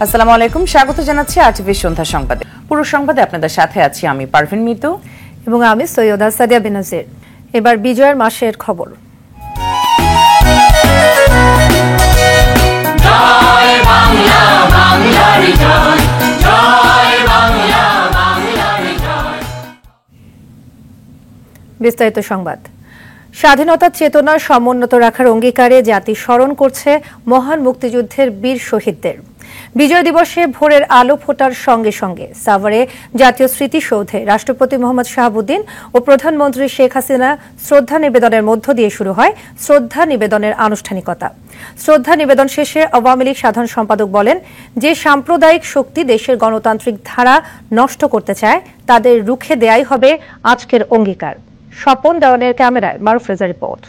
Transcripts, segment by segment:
আসসালামু আলাইকুম, স্বাগত জানাচ্ছি আরটিভি সন্ধ্যা সংবাদে। পুরো সংবাদে আপনাদের সাথে আছি আমি পারভিন মিতু এবং আমি সৈয়দা সাদিয়া বেনাজির। এবার বিজয়ের মাসের খবর। বিস্তারিত সংবাদ। স্বাধীনতার চেতনা সমুন্নত রাখার অঙ্গীকারে জাতি স্মরণ করছে মহান মুক্তিযুদ্ধের বীর শহীদদের। বিজয় দিবসে ভোরের আলো ফোটার সঙ্গে সঙ্গে সাভারে জাতীয় স্মৃতিসৌধে রাষ্ট্রপতি মোহাম্মদ শাহাবুদ্দিন ও প্রধানমন্ত্রী শেখ হাসিনা শ্রদ্ধা নিবেদনের মধ্য দিয়ে শুরু হয় শ্রদ্ধা নিবেদনের আনুষ্ঠানিকতা। শ্রদ্ধা নিবেদন শেষে আওয়ামী লীগ সাধারণ সম্পাদক বলেন, যে সাম্প্রদায়িক শক্তি দেশের গণতান্ত্রিক ধারা নষ্ট করতে চায় তাদের রুখে দেয়াই হবে আজকের অঙ্গীকার। স্বপন দেওয়ানের ক্যামেরায় মারুফ রেজা রিপোর্ট।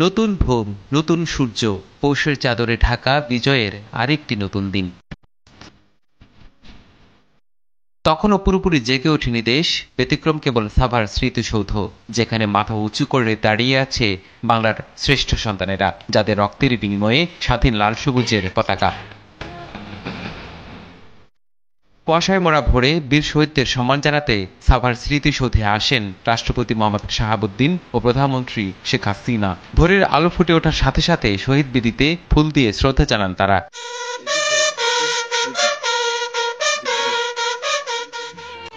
নতুন ভোর, নতুন সূর্য, পৌষের চাদরে ঢাকা বিজয়ের আরেকটি নতুন দিন। তখনও পুরোপুরি জেগে ওঠেনি দেশ, ব্যতিক্রম কেবল সাভার স্মৃতিসৌধ, যেখানে মাথা উঁচু করে দাঁড়িয়ে আছে বাংলার শ্রেষ্ঠ সন্তানেরা, যাদের রক্তের বিনিময়ে স্বাধীন লাল সবুজের পতাকা। কুয়াশায় মোড়া ভোরে বীর শহীদদের সম্মান জানাতে সাভার স্মৃতিসৌধে আসেন রাষ্ট্রপতি মোহাম্মদ শাহাবুদ্দিন ও প্রধানমন্ত্রী শেখ হাসিনা। ভোরের আলো ফুটে ওঠার সাথে সাথে শহীদ বেদিতে ফুল দিয়ে শ্রদ্ধা জানান তারা।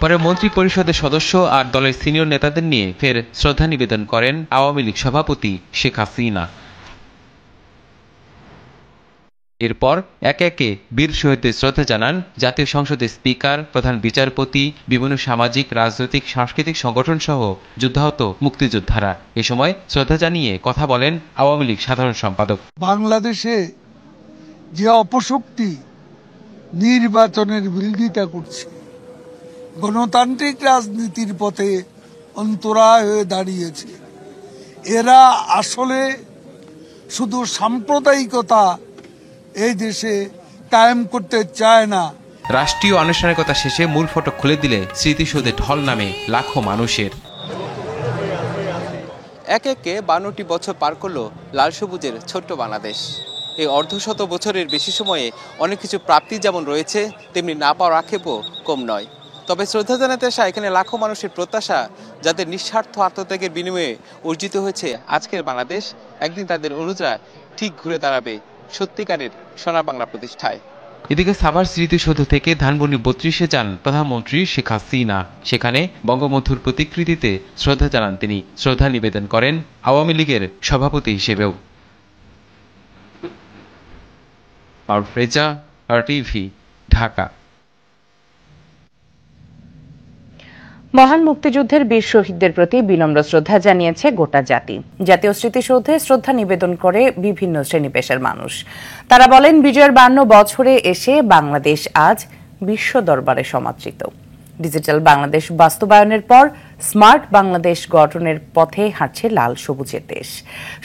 পরে মন্ত্রী পরিষদের সদস্য আর দলের সিনিয়র নেতাদের নিয়ে ফের শ্রদ্ধা নিবেদন করেন আওয়ামী লীগ সভাপতি শেখ হাসিনা। এরপর একে একে বীর শহীদদের শ্রদ্ধা জানান জাতীয় সংসদের স্পিকার, প্রধান বিচারপতি, বিভিন্ন সামাজিক, রাজনৈতিক, সাংস্কৃতিক সংগঠন সহ যুদ্ধাহত মুক্তিযোদ্ধারা। এ সময় শ্রদ্ধা জানিয়ে কথা বলেন আওয়ামী লীগ সাধারণ সম্পাদক। বাংলাদেশে যে অপশক্তি নির্বাচনের বিরোধিতা করছে, গণতান্ত্রিক রাজনীতির পথে অন্তরায় হয়ে দাঁড়িয়েছে, এরা আসলে শুধু সাম্প্রদায়িকতা এই দেশে কায়েম করতে চায় না। রাষ্ট্রীয় আনুষ্ঠানিকতা শেষে মূল ফটক খুলে দিলে স্মৃতিসৌধে ঢল নামে লাখো মানুষের। এক একে 52টি বছর পার করল লাল সবুজের ছোট্ট বাংলাদেশ। এই অর্ধশত বছরের বেশি সময়ে অনেক কিছু প্রাপ্তি যেমন রয়েছে, তেমনি না পাওয়ার আক্ষেপও কম নয়। তবে শ্রদ্ধা জানাতে আসা এখানে লাখো মানুষের প্রত্যাশা, যাদের নিঃস্বার্থ আত্মত্যাগের বিনিময়ে অর্জিত হয়েছে আজকের বাংলাদেশ, একদিন তাদের অনুযায়ী ঠিক ঘুরে দাঁড়াবে সত্যিকারের সোনা বাংলা প্রতিষ্ঠায়। এদিকে সাভার স্মৃতিসৌধ থেকে ধানমন্ডি 32-এ যান প্রধানমন্ত্রী শেখ হাসিনা। সেখানে বঙ্গবন্ধুর প্রতিকৃতিতে শ্রদ্ধা জানান তিনি। শ্রদ্ধা নিবেদন করেন আওয়ামী লীগের সভাপতি হিসেবেও। মারুফ রেজা, আরটিভি, ঢাকা। মহান মুক্তিযুদ্ধের বীর শহীদদের প্রতি বিনম্র শ্রদ্ধা জানিয়েছে গোটা জাতি। জাতীয় স্মৃতিসৌধে শ্রদ্ধা নিবেদন করে বিভিন্ন শ্রেণী পেশার মানুষ। তারা বলেন, বিজয়ের 52 বছরে এসে বাংলাদেশ আজ বিশ্ব দরবারে সমাদৃত। ডিজিটাল বাংলাদেশ বাস্তবায়নের পর স্মার্ট বাংলাদেশ গঠনের পথে হাঁটছে লাল সবুজের দেশ।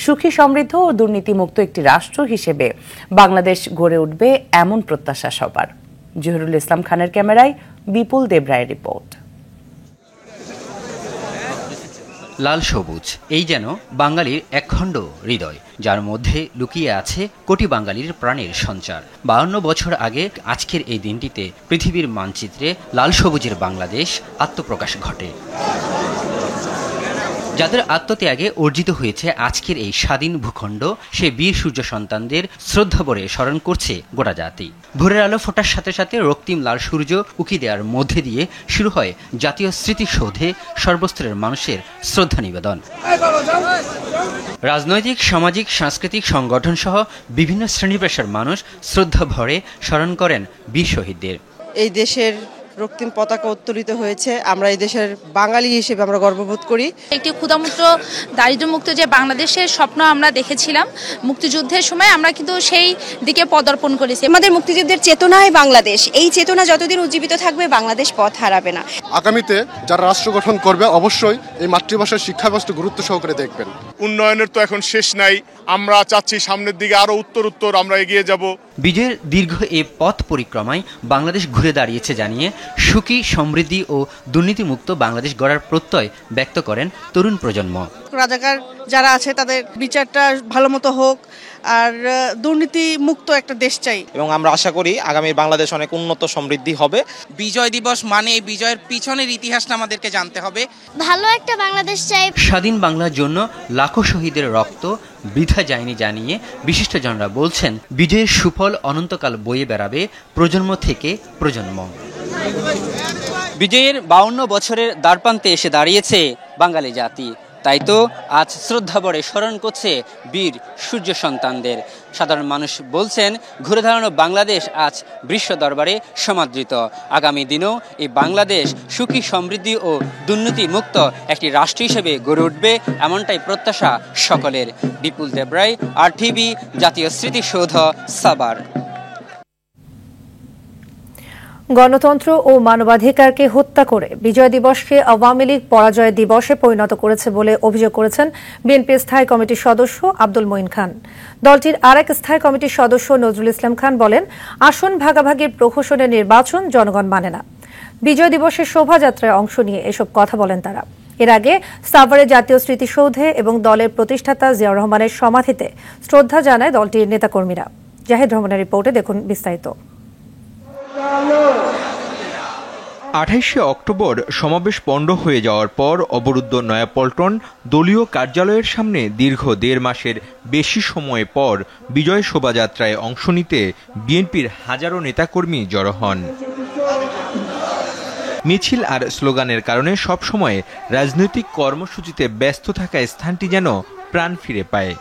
সুখী, সমৃদ্ধ ও দুর্নীতিমুক্ত একটি রাষ্ট্র হিসেবে বাংলাদেশ গড়ে উঠবে এমন প্রত্যাশা সবার। জহিরুল ইসলাম খানের ক্যামেরায় বিপুল দেবরায়ের রিপোর্ট। লাল সবুজ, এই যেন বাঙালির একখণ্ড হৃদয়, যার মধ্যে লুকিয়ে আছে কোটি বাঙালির প্রাণের সঞ্চার। 52 বছর আগে আজকের এই দিনটিতে পৃথিবীর মানচিত্রে লাল সবুজের বাংলাদেশ আত্মপ্রকাশ ঘটে। যাদের আত্মত্যাগে অর্জিত হয়েছে আজকের এই স্বাধীন ভূখণ্ড, সে বীর সূর্য সন্তানদের শ্রদ্ধাভরে স্মরণ করছে গোটা জাতি। ভোরের আলো ফোটার সাথে সাথে রক্তিম লাল সূর্য উকি দেওয়ার মধ্যে দিয়ে শুরু হয় জাতীয় স্মৃতিসৌধে সর্বস্তরের মানুষের শ্রদ্ধা নিবেদন। রাজনৈতিক, সামাজিক, সাংস্কৃতিক সংগঠন সহ বিভিন্ন শ্রেণী পেশার মানুষ শ্রদ্ধা ভরে স্মরণ করেন বীর শহীদদের। এই দেশের রক্তিম পতাকা উত্তোলিত হয়েছে, আমরা এই দেশের বাঙালি হিসেবে আমরা গর্ববোধ করি। একটি ক্ষুধামুক্ত, দারিদ্র্যমুক্ত যে বাংলাদেশের স্বপ্ন আমরা দেখেছিলাম মুক্তিযুদ্ধের সময়, আমরা কিন্তু সেই দিকে পদার্পণ করেছি। আমাদের মুক্তিযুদ্ধের চেতনায় বাংলাদেশ, এই চেতনা যতদিন উজ্জীবিত থাকবে বাংলাদেশ পথ হারাবে না। আগামীতে যারা রাষ্ট্র গঠন করবে অবশ্যই এই মাতৃভাষার শিক্ষা ব্যবস্থা গুরুত্ব সহকারে দেখবেন। উন্নয়নের তো এখন শেষ নাই, আমরা চাচ্ছি সামনের দিকে আরো উত্তর আমরা এগিয়ে যাব। বিজয়ের দীর্ঘ এ পথ পরিক্রমায় বাংলাদেশ ঘুরে দাঁড়িয়েছে জানিয়ে সুখী, সমৃদ্ধি ও দুর্নীতিমুক্ত বাংলাদেশ গড়ার প্রত্যয় ব্যক্ত করেন তরুণ প্রজন্ম। রাজাকার যারা আছে তাদের বিচারটা ভালো মতো হোক, আর দুর্নীতি মুক্ত একটা দেশ চাই। এবং আমরা আশা করি আগামী বাংলাদেশ অনেক উন্নত সমৃদ্ধি হবে। বিজয় দিবস মানে এই বিজয়ের পিছনের ইতিহাসটা আমাদেরকে জানতে হবে। ভালো একটা বাংলাদেশ চাই। স্বাধীন বাংলার জন্য লাখো শহীদের রক্ত বৃথা যায়নি জানিয়ে বিশিষ্টজনরা বলছেন, বিজয়ের সুফল অনন্তকাল বয়ে বেড়াবে প্রজন্ম থেকে প্রজন্ম। বিজয়ের 52 বছরের দ্বারপ্রান্তে এসে দাঁড়িয়েছে বাঙালি জাতি। তাই তো আজ শ্রদ্ধাভরে স্মরণ করছে বীর সূর্য সন্তানদের। সাধারণ মানুষ বলছেন, ঘুরে দাঁড়ানো বাংলাদেশ আজ বিশ্ব দরবারে সমাদৃত। আগামী দিনেও এই বাংলাদেশ সুখী, সমৃদ্ধি ও দুর্নীতি মুক্ত একটি রাষ্ট্র হিসেবে গড়ে উঠবে, এমনটাই প্রত্যাশা সকলের। বিপুল দেবরায়, RTV, জাতীয় স্মৃতিসৌধ, সাভার। গণতন্ত্র ও মানবাধিকারকে হত্যা করে বিজয় দিবসকে আওয়ামী লীগ পরাজয় দিবসে পরিণত করেছে বলে অভিযোগ করেছেন বিএনপির স্থায়ী কমিটির সদস্য আব্দুল মঈন খান। দলটির আরেক স্থায়ী কমিটির সদস্য নজরুল ইসলাম খান বলেন, আসন ভাগাভাগির প্রহসনের নির্বাচন জনগণ মানে না। বিজয় দিবসের শোভাযাত্রায় অংশ নিয়ে এসব কথা বলেন তারা। এর আগে সাভারে জাতীয় স্মৃতিসৌধে এবং দলের প্রতিষ্ঠাতা জিয়াউর রহমানের সমাধিতে শ্রদ্ধা জানায় দলটির নেতাকর্মীরা। জাহিদ রহমানের রিপোর্টে দেখুন বিস্তারিত। 28শে অক্টোবর সমাবেশ পণ্ড হয়ে যাওয়ার পর অবরুদ্ধ নয়াপল্টন দলীয় কার্যালয়ের সামনে দীর্ঘ 1.5 মাসের বেশি সময় পর বিজয় শোভাযাত্রায় অংশ নিতে বিএনপির হাজারো নেতাকর্মী জড়ো হন। মিছিল আর স্লোগানের কারণে সবসময় রাজনৈতিক কর্মসূচিতে ব্যস্ত থাকা স্থানটি যেন প্রাণ ফিরে পায়।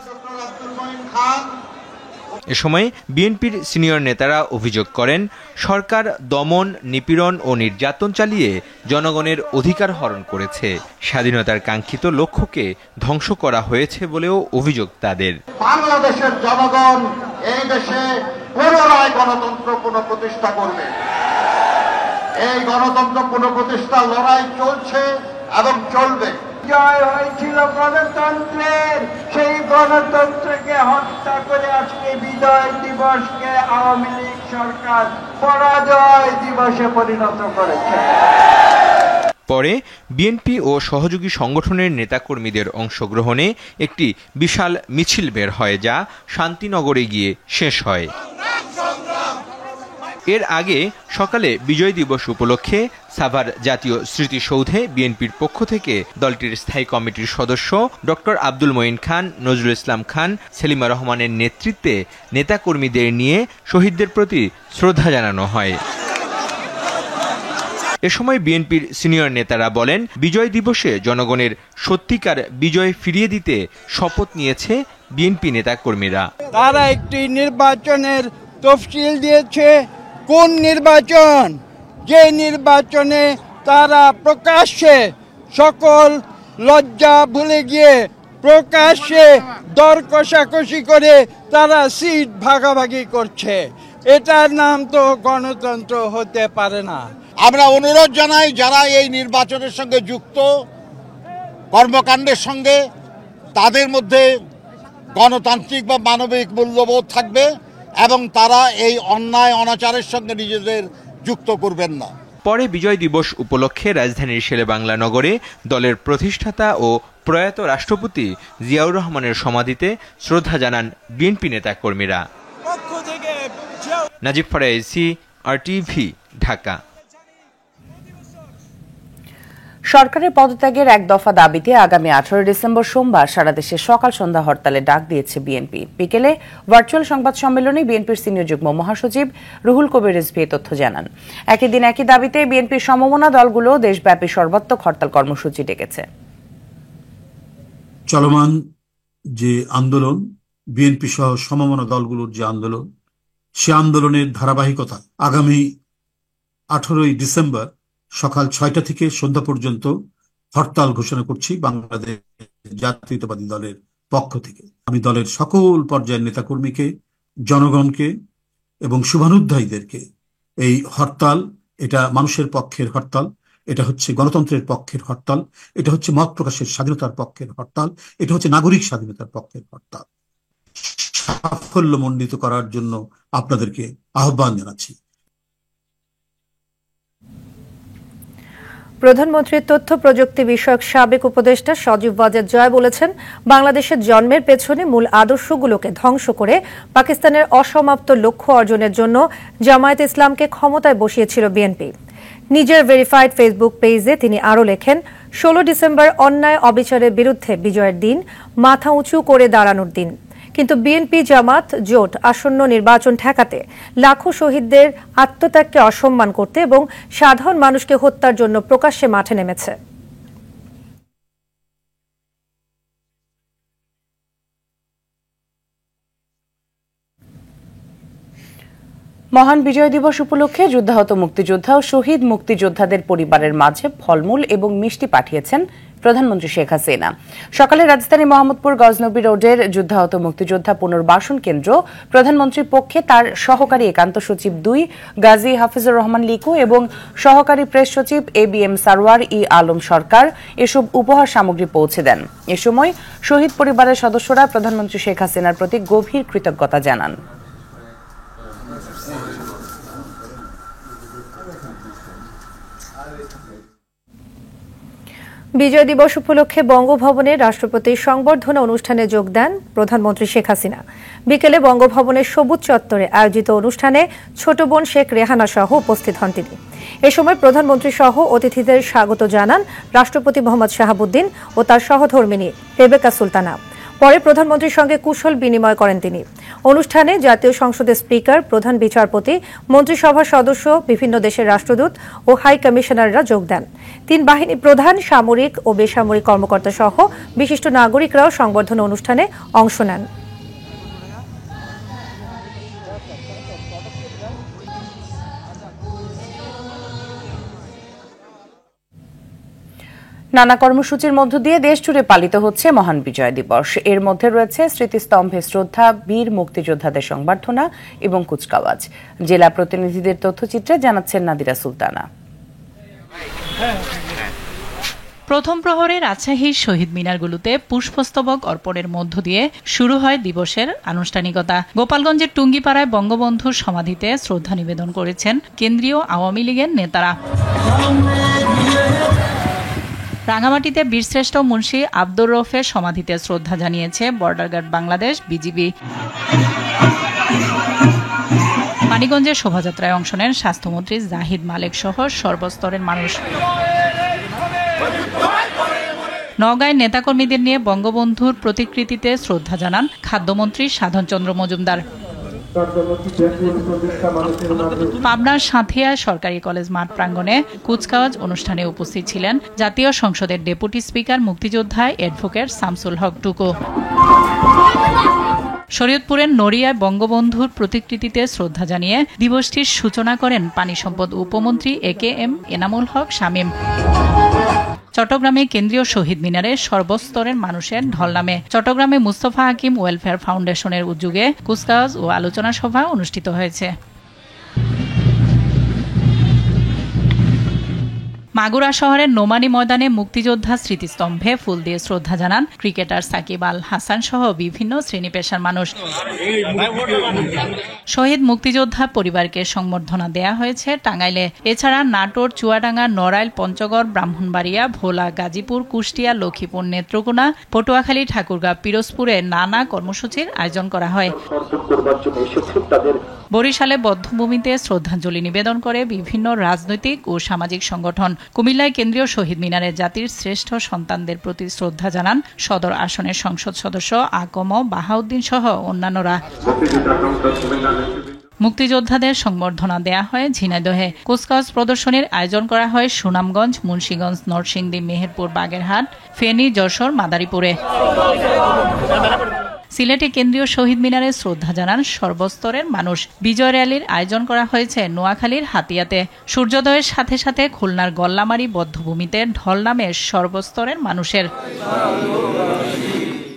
এ সময় বিএনপির সিনিয়র নেতারা অভিযোগ করেন, সরকার দমন, নিপীড়ন ও নির্যাতন চালিয়ে জনগণের অধিকার হরণ করেছে। স্বাধীনতার কাঙ্ক্ষিত লক্ষ্যকে ধ্বংস করা হয়েছে বলেও অভিযোগ তাদের। বাংলাদেশের জনগণ এই দেশে পুনরায় গণতন্ত্র পুনঃপ্রতিষ্ঠা করবে। এই গণতন্ত্র পুনঃপ্রতিষ্ঠার লড়াই চলছে এবং চলবে। জয় হয়েছিল গণতন্ত্রের, সেই গণতন্ত্রকে হত্যা করে আজকে বিজয় দিবসকে আওয়ামী লীগ সরকার পরাজয় দিবসে পরিণত করেছে। পরে বিএনপি ও সহযোগী সংগঠনের নেতাকর্মীদের অংশগ্রহণে একটি বিশাল মিছিল বের হয়, যা শান্তিনগরে গিয়ে শেষ হয়। এর আগে সকালে বিজয় দিবস উপলক্ষে সাভার জাতীয় স্মৃতিসৌধে বিএনপির পক্ষ থেকে দলটির স্থায়ী কমিটির সদস্য ডক্টর আব্দুল মঈন খান, নজরুল ইসলাম খান, সেলিমা রহমানের নেতৃত্বে নেতাকর্মীদের নিয়ে শহীদদের প্রতি শ্রদ্ধা জানানো হয়। এ সময় বিএনপির সিনিয়র নেতারা বলেন, বিজয় দিবসে জনগণের সত্যিকার বিজয় ফিরিয়ে দিতে শপথ নিয়েছে বিএনপি নেতাকর্মীরা। তারা একটি নির্বাচনের তফসিল দিয়েছে। কোন নির্বাচন? যে নির্বাচনে তারা প্রকাশ্যে সকল লজ্জা ভুলে গিয়ে প্রকাশ্যে দর কষাকষি করে তারা সিট ভাগাভাগি করছে। এটার নাম তো গণতন্ত্র হতে পারে না। আমরা অনুরোধ জানাই, যারা এই নির্বাচনের সঙ্গে যুক্ত, কর্মকাণ্ডের সঙ্গে, তাদের মধ্যে গণতান্ত্রিক বা মানবিক মূল্যবোধ থাকবে এবং তারা এই অন্যায় অনাচারের সঙ্গে নিজেদের যুক্ত করবেন না। পরে বিজয় দিবস উপলক্ষে রাজধানীর শেরেবাংলা নগরে দলের প্রতিষ্ঠাতা ও প্রয়াত রাষ্ট্রপতি জিয়াউর রহমানের সমাধিতে শ্রদ্ধা জানান বিএনপি নেতাকর্মীরা। নাজিব ফরাইসি, RTV, ঢাকা। সরকারের পদত্যাগের এক দফা দাবিতে আগামী 18 ডিসেম্বর সোমবার সারা দেশে সকাল সন্ধ্যা হরতালে ডাক দিয়েছে বিএনপি। বিকেলে ভার্চুয়াল সংবাদ সম্মেলনে বিএনপির সিনিয়র যুগ্ম মহাসচিব রুহুল কবির রিজভী তথ্য জানান। একই দিন একই দাবিতে বিএনপির সমমনা দলগুলো দেশব্যাপী সর্বাত্মক হরতাল কর্মসূচি ডেকেছে। চলমান যে আন্দোলন, বিএনপি সহ সমমনা দলগুলোর যে আন্দোলন, সে আন্দোলনের ধারাবাহিকতা আগামী 18 ডিসেম্বর সকাল 6টা থেকে সন্ধ্যা পর্যন্ত হরতাল ঘোষণা করছি বাংলাদেশ জাতীয়তাবাদী দলের পক্ষ থেকে। আমি দলের সকল পর্যায়ের নেতাকর্মীকে, জনগণকে এবং শুভানুধ্যায়ীদেরকে এই হরতাল, এটা মানুষের পক্ষের হরতাল, এটা হচ্ছে গণতন্ত্রের পক্ষের হরতাল, এটা হচ্ছে মত প্রকাশের স্বাধীনতার পক্ষের হরতাল, এটা হচ্ছে নাগরিক স্বাধীনতার পক্ষের হরতাল, সাফল্যমণ্ডিত করার জন্য আপনাদেরকে আহ্বান জানাচ্ছি। প্রধানমন্ত্রীর তথ্য প্রযুক্তি বিষয়ক সাবেক উপদেষ্টা সজীব ওয়াজেদ জয় বলেছেন, বাংলাদেশের জন্মের পেছনে মূল আদর্শগুলোকে ধ্বংস করে পাকিস্তানের অসমাপ্ত লক্ষ্য অর্জনের জন্য জামায়াতে ইসলামকে ক্ষমতায় বসিয়েছিল বিএনপি। নিজের ভেরিফাইড ফেসবুক পেজে তিনি আরও লেখেন, 16 ডিসেম্বর অন্যায় অবিচারের বিরুদ্ধে বিজয়ের দিন, মাথা উঁচু করে দাঁড়ানোর দিন। কিন্তু বিএনপি জামাত জোট আসন্ন নির্বাচন ঠেকাতে লাখো শহীদদের আত্মত্যাগকে অসম্মান করতে এবং সাধারণ মানুষকে হত্যার জন্য প্রকাশ্যে মাঠে নেমেছে। মহান বিজয় দিবস উপলক্ষে যুদ্ধাহত মুক্তিযোদ্ধা ও শহীদ মুক্তিযোদ্ধাদের পরিবারের মাঝে ফলমূল এবং মিষ্টি পাঠিয়েছেন প্রধানমন্ত্রী শেখ হাসিনা। সকালে রাজধানী মোহাম্মদপুর গজনবী রোডের যুদ্ধাহত মুক্তিযোদ্ধা পুনর্বাসন কেন্দ্র প্রধানমন্ত্রীর পক্ষে তার সহকারী একান্ত সচিব 2 গাজী হাফিজুর রহমান লিকু এবং সহকারী প্রেস সচিব ABM সারওয়ার আলম সরকার এসব উপহার সামগ্রী পৌঁছে দেন। এ সময় শহীদ পরিবারের সদস্যরা প্রধানমন্ত্রী শেখ হাসিনার প্রতি গভীর কৃতজ্ঞতা জানান। বিজয় দিবস উপলক্ষে বঙ্গভবনে রাষ্ট্রপতির সংবর্ধনা অনুষ্ঠানে যোগ দেন প্রধানমন্ত্রী শেখ হাসিনা। বিকেলে বঙ্গভবনের সবুজ চত্বরে আয়োজিত অনুষ্ঠানে ছোট বোন শেখ রেহানা সহ উপস্থিত হন তিনি। এ সময় প্রধানমন্ত্রী সহ অতিথিদের স্বাগত জানান রাষ্ট্রপতি মোহাম্মদ শাহাবুদ্দিন ও তার সহধর্মিণী রেবেকা সুলতানা। পরে প্রধানমন্ত্রীর সঙ্গে কুশল বিনিময় করেন তিনি। অনুষ্ঠানে জাতীয় সংসদের স্পিকার, প্রধান বিচারপতি, মন্ত্রিসভার সদস্য, বিভিন্ন দেশের রাষ্ট্রদূত ও হাই কমিশনাররা যোগ দেন। 3 বাহিনী প্রধান, সামরিক ও বেসামরিক কর্মকর্তা সহ বিশিষ্ট নাগরিকরাও সংবর্ধনা অনুষ্ঠানে অংশ নেন। নানা কর্মসূচির মধ্য দিয়ে দেশ জুড়ে পালিত হচ্ছে মহান বিজয় দিবস। এর মধ্যে রয়েছে স্মৃতিস্তম্ভে শ্রদ্ধা, বীর মুক্তিযোদ্ধাদের সংবর্ধনা এবং কুচকাওয়াজ। জেলা প্রতিনিধিদের তথ্যচিত্রে জানাচ্ছেন নাদিরা সুলতানা। প্রথম প্রহরে রাজশাহীর শহীদ মিনারগুলোতে পুষ্পস্তবক অর্পণের মধ্য দিয়ে শুরু হয় দিবসের আনুষ্ঠানিকতা। গোপালগঞ্জের টুঙ্গিপাড়ায় বঙ্গবন্ধুর সমাধিতে শ্রদ্ধা নিবেদন করেছেন কেন্দ্রীয় আওয়ামী লীগের নেতারা। রাঙামাটিতে বীরশ্রেষ্ঠ মুন্সি আব্দুর রফের সমাধিতে শ্রদ্ধা জানিয়েছে বর্ডার গার্ড বাংলাদেশ, বিজিবি। মানিকগঞ্জের শোভাযাত্রায় অংশ নেন স্বাস্থ্যমন্ত্রী জাহিদ মালেক সহ সর্বস্তরের মানুষ। নওগাঁয় নেতাকর্মীদের নিয়ে বঙ্গবন্ধুর প্রতিকৃতিতে শ্রদ্ধা জানান খাদ্যমন্ত্রী সাধন চন্দ্র মজুমদার। পাবনার সাঁথিয়া সরকারি কলেজ মাঠ প্রাঙ্গণে কুচকাওয়াজ অনুষ্ঠানে উপস্থিত ছিলেন জাতীয় সংসদের ডেপুটি স্পিকার, মুক্তিযোদ্ধা অ্যাডভোকেট শামসুল হক টুকু। শরীয়তপুরের নড়িয়ায় বঙ্গবন্ধুর প্রতিকৃতিতে শ্রদ্ধা জানিয়ে দিবসটির সূচনা করেন পানি সম্পদ উপমন্ত্রী AKM এনামুল হক শামীম। চট্টগ্রামে কেন্দ্রীয় শহীদ মিনারে সর্বস্তরের মানুষের ঢল নামে। চট্টগ্রামে মুস্তফা হাকিম ওয়েলফেয়ার ফাউন্ডেশনের উদ্যোগে কুচকাওয়াজ ও আলোচনা সভা অনুষ্ঠিত হয়েছে। মাগুরা শহরের নোমানী ময়দানে মুক্তিযোদ্ধা স্মৃতিস্তম্ভে ফুল দিয়ে শ্রদ্ধা জানান ক্রিকেটার সাকিব আল হাসান সহ বিভিন্ন শ্রেণী পেশার মানুষ। শহীদ মুক্তিযোদ্ধা পরিবারকে সংবর্ধনা দেয়া হয়েছে টাঙ্গাইলে। এছাড়া নাটোর, চুয়াডাঙ্গা, নড়াইল, পঞ্চগড়, ব্রাহ্মণবাড়িয়া, ভোলা, গাজীপুর, কুষ্টিয়া, লক্ষ্মীপুর, নেত্রকোনা, পটুয়াখালী, ঠাকুরগাঁও, পিরোজপুরে নানা কর্মসূচির আয়োজন করা হয়। বরিশালে বধ্যভূমিতে শ্রদ্ধাঞ্জলি নিবেদন করে বিভিন্ন রাজনৈতিক ও সামাজিক সংগঠন। কুমিল্লায় কেন্দ্রীয় শহীদ মিনারে জাতির শ্রেষ্ঠ সন্তানদের প্রতি শ্রদ্ধা জানান সদর আসনের সংসদ সদস্য আকম বাহাউদ্দিন সহ অন্যান্যরা। মুক্তিযোদ্ধাদের সংবর্ধনা দেয়া হয় ঝিনাইদহে। কুচকাওয়াজ প্রদর্শনীর আয়োজন করা হয় সুনামগঞ্জ, মুন্সিগঞ্জ, নরসিংদী, মেহেরপুর, বাগেরহাট, ফেনী, যশোর, মাদারীপুরে। সিলেটে কেন্দ্রীয় শহীদ মিনারে শ্রদ্ধা জানান সর্বস্তরের মানুষ। বিজয় র্যালির আয়োজন করা হয়েছে নোয়াখালীর হাতিয়াতে। সূর্যোদয়ের সাথে সাথে খুলনার গল্লামারী বধ্যভূমিতে ঢল নামে সর্বস্তরের মানুষের।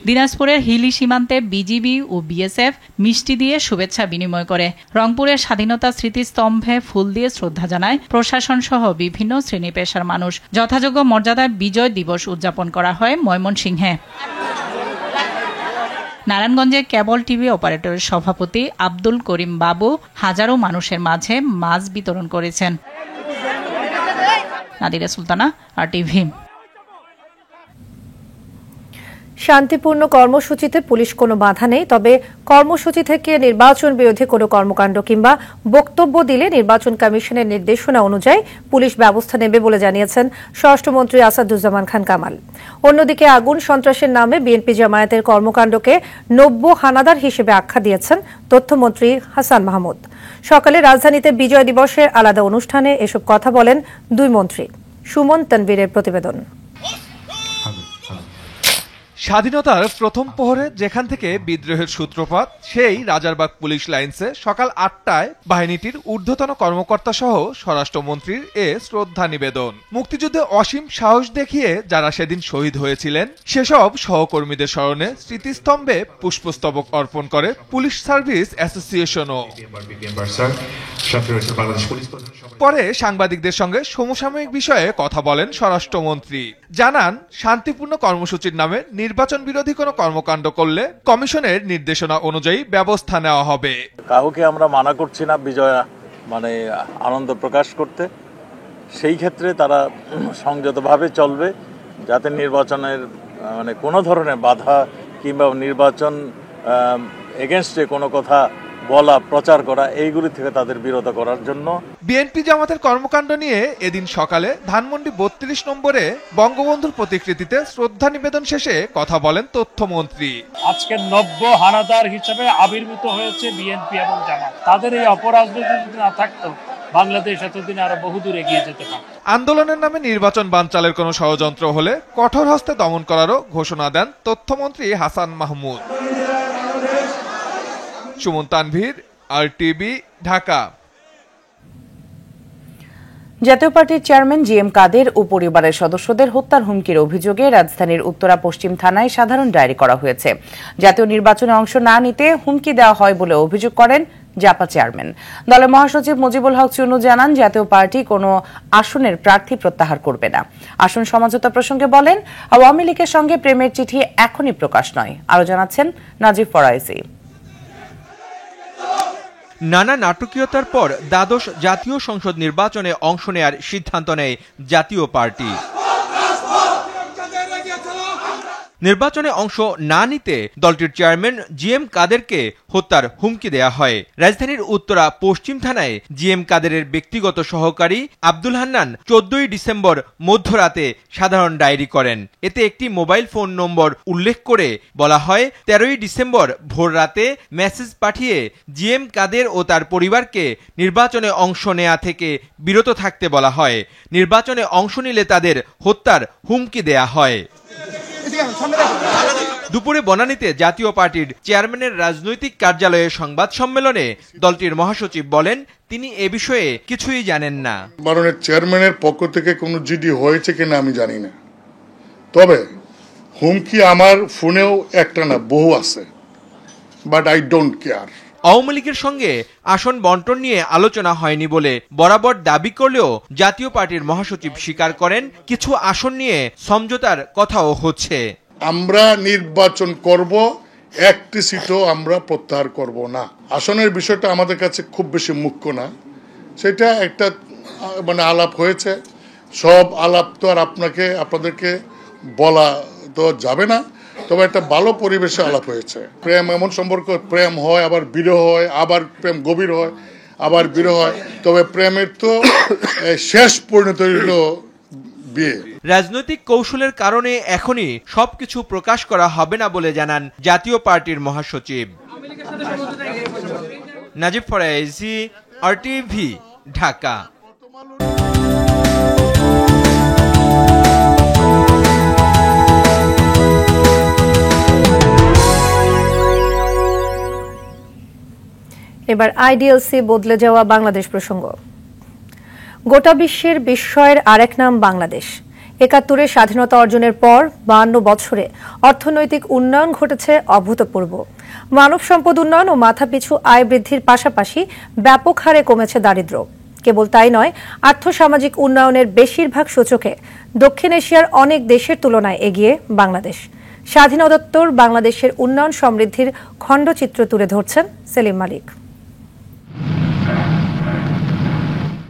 দিনাজপুরের হিলি সীমান্তে বিজিবি ও বিএসএফ মিষ্টি দিয়ে শুভেচ্ছা বিনিময় করে। রংপুরের স্বাধীনতা স্মৃতিস্তম্ভে ফুল দিয়ে শ্রদ্ধা জানায় প্রশাসন সহ বিভিন্ন শ্রেণী পেশার মানুষ। যথাযোগ্য মর্যাদায় বিজয় দিবস উদযাপন করা হয় ময়মনসিংহে। নারায়ণগঞ্জে কেবল টিভি অপারেটরের সভাপতি আব্দুল করিম বাবু হাজারো মানুষের মাঝে মাছ বিতরণ করেছেন। নাদিরা সুলতানা, RTV। শান্তিপূর্ণ কর্মসূচিতে পুলিশ কোনো বাধা নেই, তবে কর্মসূচি থেকে নির্বাচন বিরোধী কোনো কর্মকাণ্ড কিংবা বক্তব্য দিলে নির্বাচন কমিশনের নির্দেশনা অনুযায়ী পুলিশ ব্যবস্থা নেবে বলে জানিয়েছেন স্বরাষ্ট্রমন্ত্রী আসাদুজ্জামান খান কামাল। অন্যদিকে আগুন সন্ত্রাসের নামে বিএনপি জামায়াতের কর্মকাণ্ডকে নব্য হানাদার হিসেবে আখ্যা দিয়েছেন তথ্যমন্ত্রী হাসান মাহমুদ। সকালে রাজধানীতে বিজয় দিবসের আলাদা অনুষ্ঠানে এসব কথা বলেন দুই মন্ত্রী। সুমন তানভীরের প্রতিবেদন। স্বাধীনতার প্রথম প্রহরে যেখান থেকে বিদ্রোহের সূত্রপাত, সেই রাজারবাগ পুলিশ লাইন্সে সকাল 8টায় বাহিনীটির ঊর্ধ্বতন কর্মকর্তা সহ স্বরাষ্ট্রমন্ত্রীর শ্রদ্ধা নিবেদন। মুক্তিযুদ্ধে অসীম সাহস দেখিয়ে যারা সেদিন শহীদ হয়েছিলেন সেসব সহকর্মীদের স্মরণে স্মৃতিস্তম্ভে পুষ্পস্তবক অর্পণ করে পুলিশ সার্ভিস অ্যাসোসিয়েশনও। পরে সাংবাদিকদের সঙ্গে সমসাময়িক বিষয়ে কথা বলেন স্বরাষ্ট্রমন্ত্রী। জানান, শান্তিপূর্ণ কর্মসূচির নামে নির্বাচন বিরোধী কোনো কর্মকাণ্ড করলে কমিশনের নির্দেশনা অনুযায়ী ব্যবস্থা নেওয়া হবে। কাউকে আমরা মানা করছি না বিজয় আনন্দ প্রকাশ করতে। সেই ক্ষেত্রে তারা সংযতভাবে চলবে, যাতে নির্বাচনের কোনো ধরনের বাধা কিংবা নির্বাচন এগেনস্টে কোনো কথা বলা, প্রচার করা, এইগুলি থেকে তাদের বিরত করার জন্য। বিএনপি জামাতের কর্মকাণ্ড নিয়ে এদিন সকালে ধানমন্ডি 32 নম্বরে বঙ্গবন্ধুর প্রতিকৃতিতে শ্রদ্ধা নিবেদন শেষে কথা বলেন তথ্যমন্ত্রী। আজকে নব্য হানাদার হিসেবে আবির্ভূত হয়েছে বিএনপি এবং জামাত। তাদের এই অপরাজনীতি যদি না থাকতো, বাংলাদেশ এতদিন আরো বহুদূর এগিয়ে যেতে পারত। আন্দোলনের নামে নির্বাচন বানচালের কোনো ষড়যন্ত্র হলে কঠোর হস্তে দমন করারও ঘোষণা দেন তথ্যমন্ত্রী হাসান মাহমুদ। সুমন তানভীর, RTV, ঢাকা। জাতীয় পার্টির চেয়ারম্যান GM কাদের ও পরিবারের সদস্যদের হত্যার হুমকির অভিযোগে রাজধানীর উত্তরা পশ্চিম থানায় সাধারণ ডায়েরি করা হয়েছে। জাতীয় নির্বাচনে অংশ না নিতে হুমকি দেওয়া হয় বলে অভিযোগ করেন জাপা চেয়ারম্যান। দলের মহাসচিব মুজিবুল হক চুনু জানান, জাতীয় পার্টি কোনো আসনের প্রার্থী প্রত্যাহার করবে না। আসন সমঝোতা প্রসঙ্গে বলেন, আওয়ামী লীগের সঙ্গে প্রেমের চিঠি এখনই প্রকাশ নয়। আরো জানাচ্ছেন নাজিব ফরাইজি। নানা নাটকীয়তার পর দ্বাদশ জাতীয় সংসদ নির্বাচনে অংশ নেয়ার সিদ্ধান্ত নেয় জাতীয় পার্টি। নির্বাচনে অংশ না নিতে দলটির চেয়ারম্যান GM কাদেরকে হত্যার হুমকি দেয়া হয়। রাজধানীর উত্তরা পশ্চিম থানায় GM কাদেরের ব্যক্তিগত সহকারী আব্দুল হান্নান 14 ডিসেম্বর মধ্যরাতে সাধারণ ডায়েরি করেন। এতে একটি মোবাইল ফোন নম্বর উল্লেখ করে বলা হয়, 13 ডিসেম্বর ভোর রাতে মেসেজ পাঠিয়ে GM কাদের ও তার পরিবারকে নির্বাচনে অংশ নেয়া থেকে বিরত থাকতে বলা হয়। নির্বাচনে অংশ নিলে তাদের হত্যার হুমকি দেয়া হয়। দুপুরে বনানীতে জাতীয় পার্টির চেয়ারম্যানের রাজনৈতিক কার্যালয়ে সংবাদ সম্মেলনে দলটির মহাসচিব বলেন, তিনি এ বিষয়ে কিছুই জানেন না। মাননীয় চেয়ারম্যানের পক্ষ থেকে কোনো জিডি হয়েছে কিনা আমি জানি না, তবে হুমকি আমার ফোনেও একটা না বহু আছে, but I don't care. Awami লীগের সঙ্গে আসন বন্টন নিয়ে আলোচনা হয়নি বলে বরাবর দাবি করলেও জাতীয় পার্টির মহাসচিব স্বীকার করেন, কিছু আসন নিয়ে সমঝোতার কথাও হচ্ছে। আমরা নির্বাচন করব, একটি সিটও আমরা প্রত্যাহার করব না। আসনের বিষয়টা আমাদের কাছে খুব বেশি মুখ্য না, সেটা একটা আলাপ হয়েছে। সব আলাপ তো আর আপনাদেরকে বলা তো যাবে না, তবে একটা ভালো পরিবেশে আলাপ হয়েছে। প্রেম এমন সম্পর্ক, প্রেম হয় আবার বিরহ হয়, আবার প্রেম গভীর হয় আবার বিরহ হয়, তবে প্রেমের তো শেষ পরিণত হইল বিয়ে। রাজনৈতিক কৌশলের কারণে এখনই সবকিছু প্রকাশ করা হবে না বলে জানান জাতীয় পার্টির মহাসচিব। নাজিব ফরাইজি, RTV, ঢাকা। এবার IDLC বদলে যাওয়া বাংলাদেশ প্রসঙ্গ। গোটা বিশ্বের বিস্ময়ের আরেক নাম বাংলাদেশ। ৭১ স্বাধীনতা অর্জনের পর ৫২ বছরে অর্থনৈতিক উন্নয়ন ঘটেছে অভূতপূর্ব। মানব সম্পদ উন্নয়ন ও মাথাপিছু আয় বৃদ্ধির পাশাপাশি ব্যাপক হারে কমেছে দারিদ্র্য। কেবল তাই নয়, আর্থসামাজিক উন্নয়নের বেশিরভাগ সূচকে দক্ষিণ এশিয়ার অনেক দেশের তুলনায় এগিয়ে বাংলাদেশ। স্বাধীনতোত্তর বাংলাদেশের উন্নয়ন সমৃদ্ধির খণ্ডচিত্র তুলে ধরছেন সেলিম মালিক।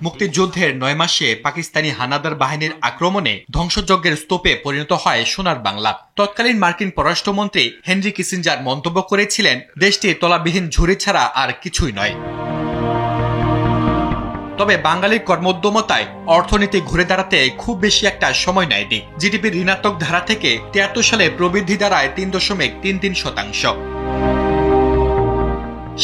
মুক্তিযুদ্ধের 9 মাসে পাকিস্তানি হানাদার বাহিনীর আক্রমণে ধ্বংসযজ্ঞের স্তূপে পরিণত হয় সোনার বাংলা। তৎকালীন মার্কিন পররাষ্ট্রমন্ত্রী হেনরি কিসিঞ্জার মন্তব্য করেছিলেন, দেশটি তলাবিহীন ঝুড়ি ছাড়া আর কিছুই নয়। তবে বাঙালির কর্মোদ্যমতায় অর্থনীতি ঘুরে দাঁড়াতে খুব বেশি একটা সময় নেয়নি। জিডিপির ঋণাত্মক ধারা থেকে 73 সালে প্রবৃদ্ধি দাঁড়ায় 3.33%।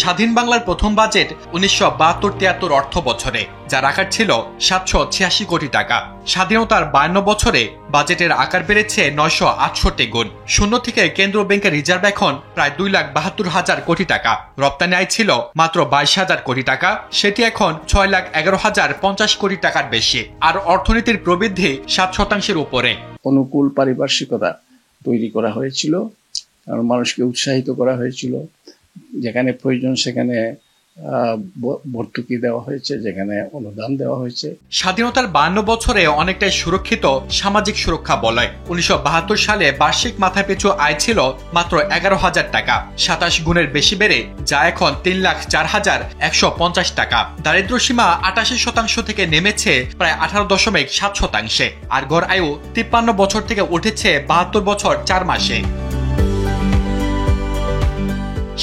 স্বাধীন বাংলার প্রথম বাজেট 1972-73 অর্থ বছরে, যার আকার ছিল 786 কোটি টাকা। স্বাধীনতার 52 বছরে বাজেটের আকার বেড়েছে 968 গুণ। শূন্য থেকে কেন্দ্রীয় ব্যাংকের রিজার্ভ এখন প্রায় 2,72,000 কোটি টাকা। রপ্তানি আয় ছিল মাত্র 22,000 কোটি টাকা, সেটি এখন 6,11,050 কোটি টাকার বেশি। আর অর্থনীতির প্রবৃদ্ধি 7% উপরে। অনুকূল পারিপার্শ্বিকতা তৈরি করা হয়েছিল, আর মানুষকে উৎসাহিত করা হয়েছিল। যেখানে প্রয়োজন সেখানে ভর্তুকি দেওয়া হয়েছে, যেখানে অনুদান দেওয়া হয়েছে। স্বাধীনতার 52 বছরে অনেকটাই সুরক্ষিত সামাজিক সুরক্ষা বলয়। 1972 সালে বার্ষিক মাথাপিছু আয় ছিল মাত্র 11,000 টাকা, 27 গুণের বেশি বেড়ে যা এখন 3,04,150 টাকা। দারিদ্র্যসীমা 88% থেকে নেমেছে প্রায় 18.7%। আর গড় আয়ু 53 বছর থেকে উঠেছে 72 বছর 4 মাসে।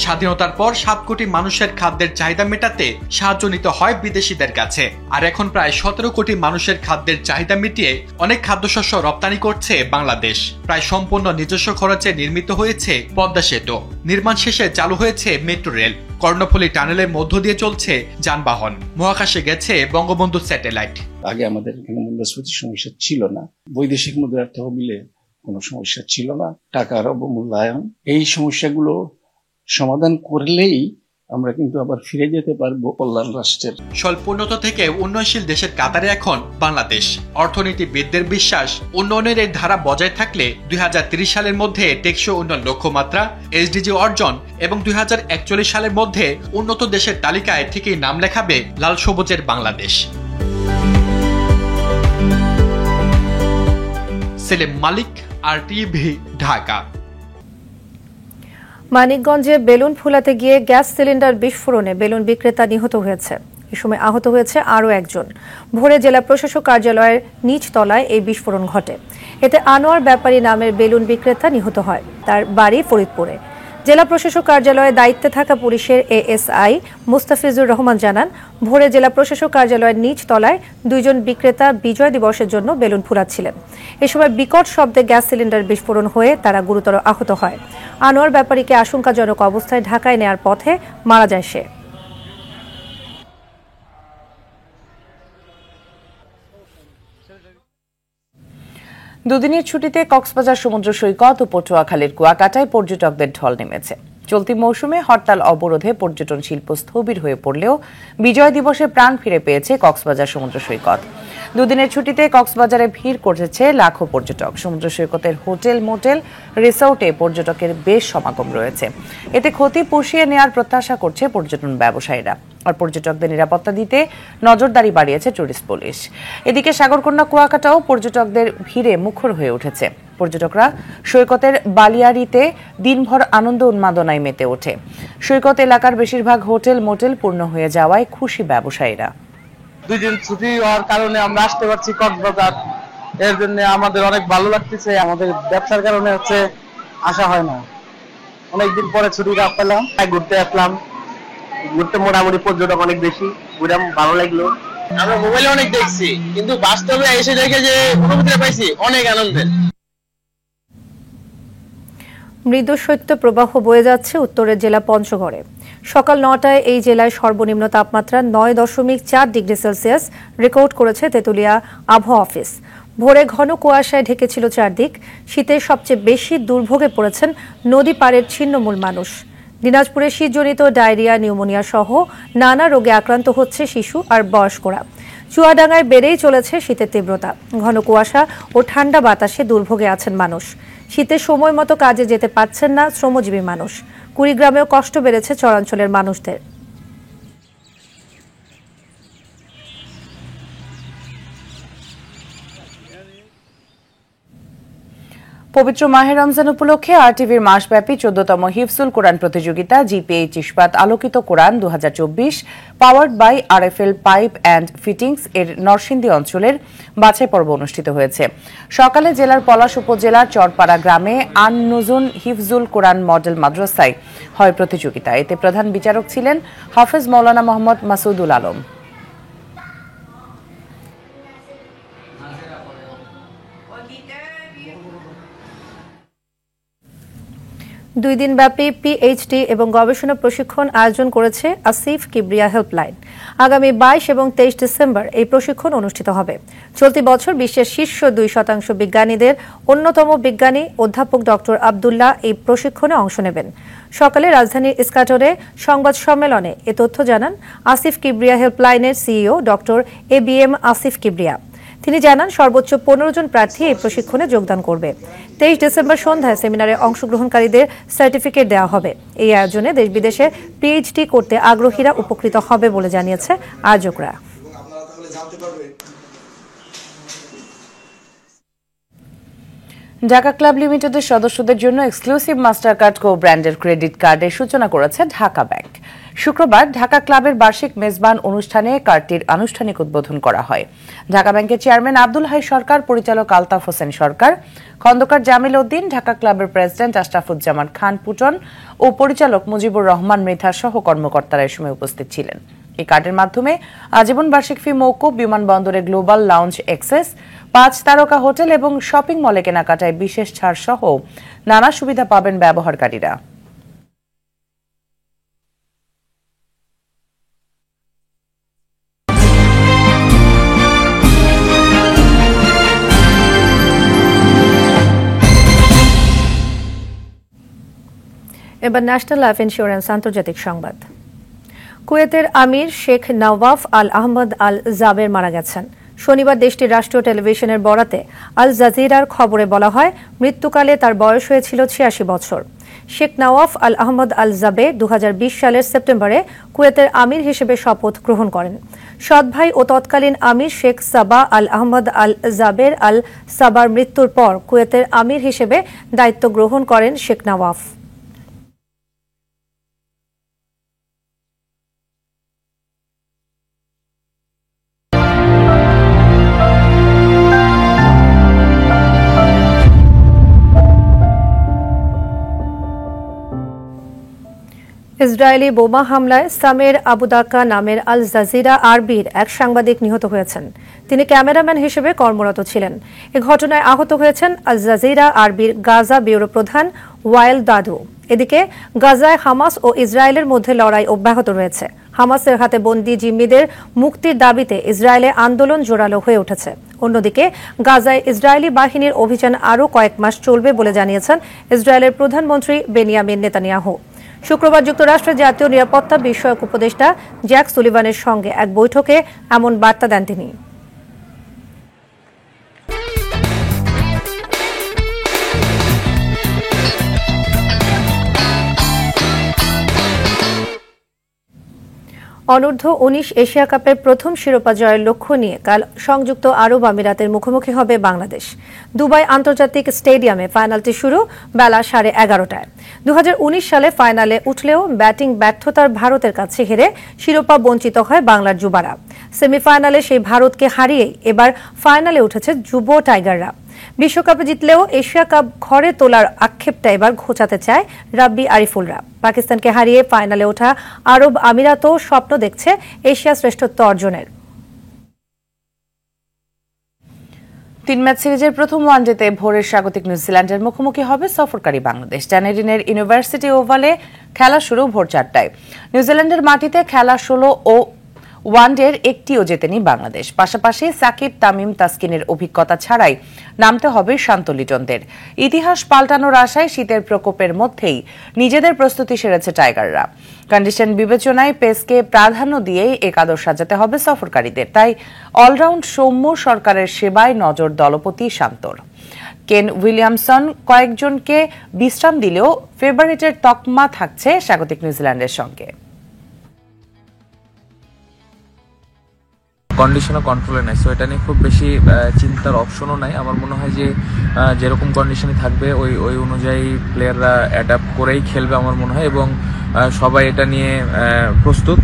স্বাধীনতার পর 7 কোটি মানুষের খাদ্যের চাহিদা মেটাতে সাহায্য নিতে হয় বিদেশিদের কাছে। আর এখন প্রায় 17 কোটি মানুষের খাদ্যের চাহিদা মিটিয়ে অনেক খাদ্যশস্য রপ্তানি করছে বাংলাদেশ। প্রায় সম্পূর্ণ নিজস্ব খরচে নির্মিত হয়েছে পদ্মা সেতু। নির্মাণ শেষে চালু হয়েছে মেট্রো রেল। কর্ণফুলী টানেলের মধ্য দিয়ে চলছে যানবাহন। মহাকাশে গেছে বঙ্গবন্ধু স্যাটেলাইট। আগে আমাদের এখানে মূল্যস্ফীতির সমস্যা ছিল না, বৈদেশিক মুদ্রার তহবিলে কোনো সমস্যা ছিল না, টাকার অবমূল্যায়ন। এই সমস্যাগুলো সমাধান করলেই আমরা কিন্তু আবার ফিরে যেতে পারবো কল্যাণ রাষ্ট্রের। স্বল্পোন্নত থেকে উন্নয়নশীল দেশের কাতারে এখন বাংলাদেশ। অর্থনীতিবিদদের বিশ্বাস, উন্নয়নের এই ধারা বজায় থাকলে 2030 সালের মধ্যে টেকসই উন্নয়ন লক্ষ্যমাত্রা, এসডিজি অর্জন এবং 2041 সালের মধ্যে উন্নত দেশের তালিকায় ঠিকই নাম লেখাবে লাল সবুজের বাংলাদেশ। সেলিম মালিক, RTV, ঢাকা। মানিকগঞ্জে বেলুন ফুলাতে গিয়ে গ্যাস সিলিন্ডার বিস্ফোরণে বেলুন বিক্রেতা নিহত হয়েছে। এ সময় আহত হয়েছে আরও একজন। ভোরে জেলা প্রশাসক কার্যালয়ের নিচ তলায় এই বিস্ফোরণ ঘটে। এতে আনোয়ার ব্যাপারী নামের বেলুন বিক্রেতা নিহত হয়। তার বাড়ি ফরিদপুরে। জেলা প্রশাসক কার্যালয়ে দায়িত্বে থাকা পুলিশের ASI মুস্তাফিজুর রহমান জানান, ভোরে জেলা প্রশাসক কার্যালয়ের নিচ তলায় 2 জন বিক্রেতা বিজয় দিবসের জন্য বেলুন ফুলাচ্ছিলেন। এ সময় বিকট শব্দে গ্যাস সিলিন্ডার বিস্ফোরণ হয়ে তারা গুরুতর আহত হয়। আনোয়ার ব্যাপারীকে আশঙ্কাজনক অবস্থায় ঢাকায় নেয়ার পথে মারা যায় সে। দুদিনের ছুটিতে কক্সবাজার সমুদ্র সৈকত ও পটুয়াখালীর কুয়াকাটায় পর্যটকদের ঢল নেমেছে। চলতি মৌসুমে হরতাল অবরোধে পর্যটন শিল্প স্থবির হয়ে পড়লেও বিজয় দিবসে প্রাণ ফিরে পেয়েছে কক্সবাজার সমুদ্র সৈকত। দুদিনের ছুটিতে কক্সবাজারে ভিড় করেছে লাখো পর্যটক। সমুদ্র সৈকতের হোটেল, মোটেল, রিসোর্টে পর্যটকের বেশ সমাগম রয়েছে। এতে ক্ষতি পুষিয়ে নেওয়ার প্রত্যাশা করছে পর্যটন ব্যবসায়ীরা। আর পর্যটকদের নিরাপত্তা দিতে নজরদারি বাড়িয়েছে টুরিস্ট পুলিশ। এদিকে সাগরকন্যা কুয়াকাটাও পর্যটকদের ভিড়ে মুখর হয়ে উঠেছে। পর্যটকরা সৈকতের বালিয়াড়িতে দিনভর আনন্দ উন্মাদনায় মেতে ওঠে। সৈকত এলাকার বেশিরভাগ হোটেল, মোটেল পূর্ণ হয়ে যাওয়ায় খুশি ব্যবসায়ীরা। 2 দিন ছুটি হওয়ার কারণে আমরা আসতে পারছি কক্সবাজার, এর জন্য আমাদের অনেক ভালো লাগতেছে। আমাদের ব্যবসার কারণে আসা হয় না, অনেকদিন পরে ছুটিটা পেলাম, ঘুরতে আসলাম। ঘুরতে মোটামুটি পর্যটক অনেক বেশি, ঘুরে ভালো লাগলো। আমরা মোবাইলে অনেক দেখছি, কিন্তু বাস্তবে এসে দেখে যে অনুভূতিটা পাইছি অনেক আনন্দের। মৃদু শৈত্য প্রবাহ বয়ে যাচ্ছে উত্তরের জেলা পঞ্চগড়ে। সকাল 9টায় এই জেলায় সর্বনিম্ন তাপমাত্রা 9.4 ডিগ্রি সেলসিয়াস রেকর্ড করেছে তেঁতুলিয়া আবহাওয়া অফিস। ভোরে ঘন কুয়াশায় ঢেকেছিল চারদিক। শীতে সবচেয়ে বেশি দুর্ভোগে পড়েছেন নদী পাড়ের ছিন্নমূল মানুষ। দিনাজপুরে শীতজনিত ডায়রিয়া, নিউমোনিয়া সহ নানা রোগে আক্রান্ত হচ্ছে শিশু আর বয়স্করা। চুয়াডাঙ্গায় বেড়েই চলেছে শীতের তীব্রতা। ঘন কুয়াশা ও ঠান্ডা বাতাসে দুর্ভোগে আছেন মানুষ। শীতে সময় মতো কাজে যেতে পারছেন না শ্রমজীবী মানুষ। কুড়িগ্রামেও কষ্ট বেড়েছে চরাঞ্চলের মানুষদের। পবিত্র মাহে রমজান উপলক্ষে আরটিভির মাসব্যাপী 14তম হিফজুল কোরআন প্রতিযোগিতা জিপিএইচ ইস্পাত আলোকিত কোরআন 2024 powered by RFL pipe and fittings এর নরসিংদী অঞ্চলের বাছাই পর্ব অনুষ্ঠিত হয়েছে। সকালে জেলার পলাশ উপজেলার চরপাড়া গ্রামে আন নুজুন হিফজুল কোরআন মডেল মাদ্রাসায় হয় প্রতিযোগিতা। এতে প্রধান বিচারক ছিলেন হাফেজ মাওলানা মোহাম্মদ মাসুদুল আলম। 2 দিনব্যাপী পিএইচডি এবং গবেষণা প্রশিক্ষণ আয়োজন করেছে আসিফ কিবরিয়া হেল্পলাইন। আগামী 22 এবং 23 ডিসেম্বর এই প্রশিক্ষণ অনুষ্ঠিত হবে। চলতি বছর বিশ্বের শীর্ষ 2% বিজ্ঞানীদের অন্যতম বিজ্ঞানী অধ্যাপক ডক্টর আব্দুল্লাহ এই প্রশিক্ষণে অংশ নেবেন। সকালে রাজধানীর ইস্কাটরে সংবাদ সম্মেলনে এ তথ্য জানান আসিফ কিবরিয়া হেল্পলাইনের CEO doctor ABM Asif Kibria. তিনি জানান সর্বোচ্চ 15 জন প্রার্থী এই প্রশিক্ষণে যোগদান করবে। 23 ডিসেম্বর সন্ধ্যায় সেমিনারে অংশগ্রহণকারীদের সার্টিফিকেট দেওয়া হবে। এই আয়োজনে দেশ বিদেশে পিএইচডি করতে আগ্রহীরা উপকৃত হবে বলে জানিয়েছে আয়োজকরা। ঢাকা ক্লাব লিমিটেডের সদস্যদের জন্য এক্সক্লুসিভ মাস্টার কার্ড কো ব্র্যান্ডের ক্রেডিট কার্ডের সূচনা করেছে ঢাকা ব্যাংক। শুক্রবার ঢাকা ক্লাবের বার্ষিক মেজবান অনুষ্ঠানে কার্ডটির আনুষ্ঠানিক উদ্বোধন করা হয়। ঢাকা ব্যাংকের চেয়ারম্যান আব্দুল হাই সরকার, পরিচালক আলতাফ হোসেন সরকার, খন্দকার জামিল উদ্দিন, ঢাকা ক্লাবের প্রেসিডেন্ট আশরাফুজ্জামান খান পুটন ও পরিচালক মুজিবুর রহমান মৃধা সহ কর্মকর্তারা এ সময় উপস্থিত ছিলেন। এই কার্ডের মাধ্যমে আজীবন বার্ষিক ফি মওকুফ, বিমানবন্দরে গ্লোবাল লাউঞ্জ অ্যাক্সেস, 5 তারকা হোটেল এবং শপিং মলে কেনাকাটায় বিশেষ ছাড় সহ নানা সুবিধা পাবেন ব্যবহারকারীরা। এবার ন্যাশনাল লাইফ ইন্স্যুরেন্স আন্তর্জাতিক সংবাদ। কুয়েতের আমির শেখ নওয়াফ আল আহমদ আল জাবের মারা গেছেন। শনিবার দেশটির রাষ্ট্রীয় টেলিভিশনের বরাতে আল জাজিরার খবরে বলা হয়, মৃত্যুকালে তার বয়স হয়েছিল 86 বছর। শেখ নওয়াফ আল আহমদ আল জাবে 2020 সালের সেপ্টেম্বরে কুয়েতের আমির হিসেবে শপথ গ্রহণ করেন। সৎ ভাই ও তৎকালীন আমির শেখ সাবা আল আহমদ আল জাবের আল সাবার মৃত্যুর পর কুয়েতের আমির হিসেবে দায়িত্ব গ্রহণ করেন শেখ নওয়াফ। ইসরায়েলি বোমা হামলায় সামের আবুদাকা নামের আল জাজিরা আরবির এক সাংবাদিক নিহত হয়েছেন। তিনি ক্যামেরাম্যান হিসেবে কর্মরত ছিলেন। এ ঘটনায় আহত হয়েছেন আল জাজিরা আরবির গাজা ব্যুরো প্রধান ওয়াইল দাদু। এদিকে গাজায় হামাস ও ইসরায়েলের মধ্যে লড়াই অব্যাহত রয়েছে। হামাসের হাতে বন্দী জিম্মিদের মুক্তির দাবিতে ইসরায়েলে আন্দোলন জোরালো হয়ে উঠেছে। অন্যদিকে গাজায় ইসরায়েলি বাহিনীর অভিযান আরও কয়েক মাস চলবে বলে জানিয়েছেন ইসরায়েলের প্রধানমন্ত্রী বেনিয়ামিন নেতানিয়াহু। শুক্রবার যুক্তরাষ্ট্রের জাতীয় নিরাপত্তা বিষয়ক উপদেষ্টা জ্যাক সুলিভানের সঙ্গে এক বৈঠকে এমন বার্তা দেন তিনি। অনূর্ধ্ব 19 এশিয়া কাপের প্রথম শিরোপা জয়ের লক্ষ্য নিয়ে কাল সংযুক্ত আরব আমিরাতের মুখোমুখি হবে বাংলাদেশ। দুবাই আন্তর্জাতিক স্টেডিয়ামে ফাইনালটি শুরু বেলা 11:30টায়। 2019 সালে ফাইনালে উঠলেও ব্যাটিং ব্যর্থতার ভারতের কাছে হেরে শিরোপা বঞ্চিত হয় বাংলার যুবারা। সেমিফাইনালে সেই ভারতকে হারিয়েই এবার ফাইনালে উঠেছে যুব টাইগাররা। বিশ্বকাপে জিতলেও এশিয়া কাপ ঘরে তোলার আক্ষেপটা এবার ঘোচাতে চায় রাব্বি আরিফুলরা। পাকিস্তানকে হারিয়ে ফাইনালে ওঠা আরব আমিরাতও স্বপ্ন দেখছে এশিয়া শ্রেষ্ঠত্ব অর্জনের। 3 ম্যাচ সিরিজের প্রথম ওয়ানডেতে ভোরের স্বাগতিক নিউজিল্যান্ডের মুখোমুখি হবে সফরকারী বাংলাদেশ। ড্যানেডিনের ইউনিভার্সিটি ওভালে খেলা শুরু ভোর 4টায়। নিউজিল্যান্ডের মাটিতে খেলা 16 ও ওয়ানডের একটিও জেতেনি বাংলাদেশ। পাশাপাশি সাকিব, তামিম, তাসকিনের অভিজ্ঞতা ছাড়াই নামতে হবে শান্ত লিটনদের। ইতিহাস পাল্টানোর আশায় শীতের প্রকোপের মধ্যেই নিজেদের প্রস্তুতি সেরেছে টাইগাররা। কন্ডিশন বিবেচনায় পেসকে প্রাধান্য দিয়েই একাদশ সাজাতে হবে সফরকারীদের। তাই অলরাউন্ড সৌম্য সরকারের সেবায় নজর দলপতি শান্তর। কেন উইলিয়ামসন কয়েকজনকে বিশ্রাম দিলেও ফেভারিটের তকমা থাকছে স্বাগতিক নিউজিল্যান্ডের সঙ্গে। কন্ডিশনও কন্ট্রোলে নাই, সো এটা নিয়ে খুব বেশি চিন্তার অপশনও নাই। আমার মনে হয় যে যেরকম কন্ডিশনে থাকবে ওই অনুযায়ী প্লেয়াররা অ্যাডাপ্ট করেই খেলবে আমার মনে হয়, এবং সবাই এটা নিয়ে প্রস্তুত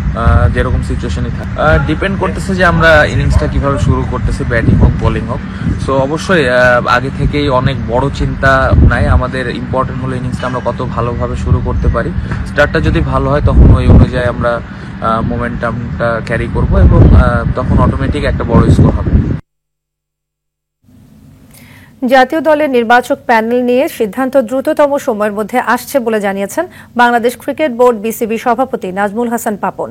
যেরকম সিচুয়েশনই থাকে। ডিপেন্ড করতেছে যে আমরা ইনিংসটা কিভাবে শুরু করতেছি, ব্যাটিং হোক বোলিং হোক। সো অবশ্যই আগে থেকেই অনেক বড় চিন্তা নাই, আমাদের ইম্পর্টেন্ট হলো ইনিংসটা আমরা কত ভালোভাবে শুরু করতে পারি। স্টার্টটা যদি ভালো হয় তখন ওই অনুযায়ী আমরা মোমেন্টামটা ক্যারি করব এবং তখন অটোমেটিক একটা বড় স্কোর হবে। জাতীয় দলের নির্বাচক প্যানেল নিয়ে সিদ্ধান্ত দ্রুততম সময়ের মধ্যে আসছে বলে জানিয়েছেন বাংলাদেশ ক্রিকেট বোর্ড বিসিবি সভাপতি নাজমুল হাসান পাপন।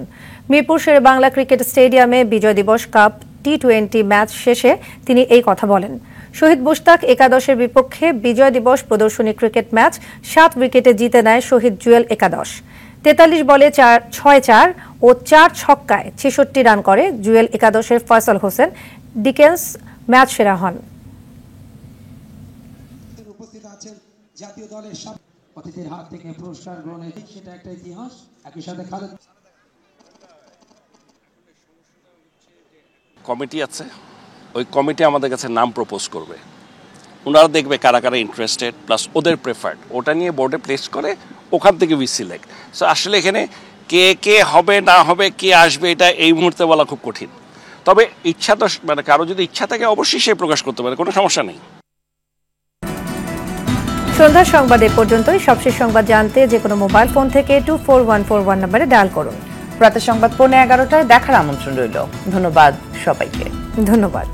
মিরপুর শেরেবাংলা ক্রিকেট স্টেডিয়ামে বিজয় দিবস কাপ টি20 ম্যাচ শেষে তিনি এই কথা বলেন। শহীদ মুশতাক একাদশের বিপক্ষে বিজয় দিবস প্রদর্শনী ক্রিকেট ম্যাচ 7 উইকেটে জিতে নেয় শহীদ জুয়েল একাদশ। 43 বলে 6-4 ও 4 ছক্কায় 66 রান করে জুয়েল একাদশের ফয়সাল হোসেন ডিকেন্স ম্যাচ সেরা হন। জাতীয় দলের সব অতিথির হাত থেকে পুরস্কার গ্রহণের সেটা একটা ইতিহাস। একই সাথে কমিটি আছে, ওই কমিটি আমাদের কাছে নাম প্রপোজ করবে, ওনারা দেখবে কারা কারা ইন্টারেস্টেড প্লাস ওদের প্রেফার্ড, ওটা নিয়ে বোর্ডে প্লেস করে ওখান থেকে উই সিলেক্ট। সো আসলে এখানে কে কে হবে না হবে, কে আসবে, এটা এই মুহূর্তে বলা খুব কঠিন। তবে ইচ্ছা তো মানে কারো যদি ইচ্ছা থাকে অবশ্যই সে প্রকাশ করতে পারে, কোনো সমস্যা নেই। সন্ধ্যার সংবাদ এ পর্যন্তই। সবশেষ সংবাদ জানতে যে কোনো মোবাইল ফোন থেকে 24141 নম্বরে ডায়াল করুন। রাতের সংবাদ 11:15টায় দেখার আমন্ত্রণ রইল। ধন্যবাদ সবাইকে। ধন্যবাদ।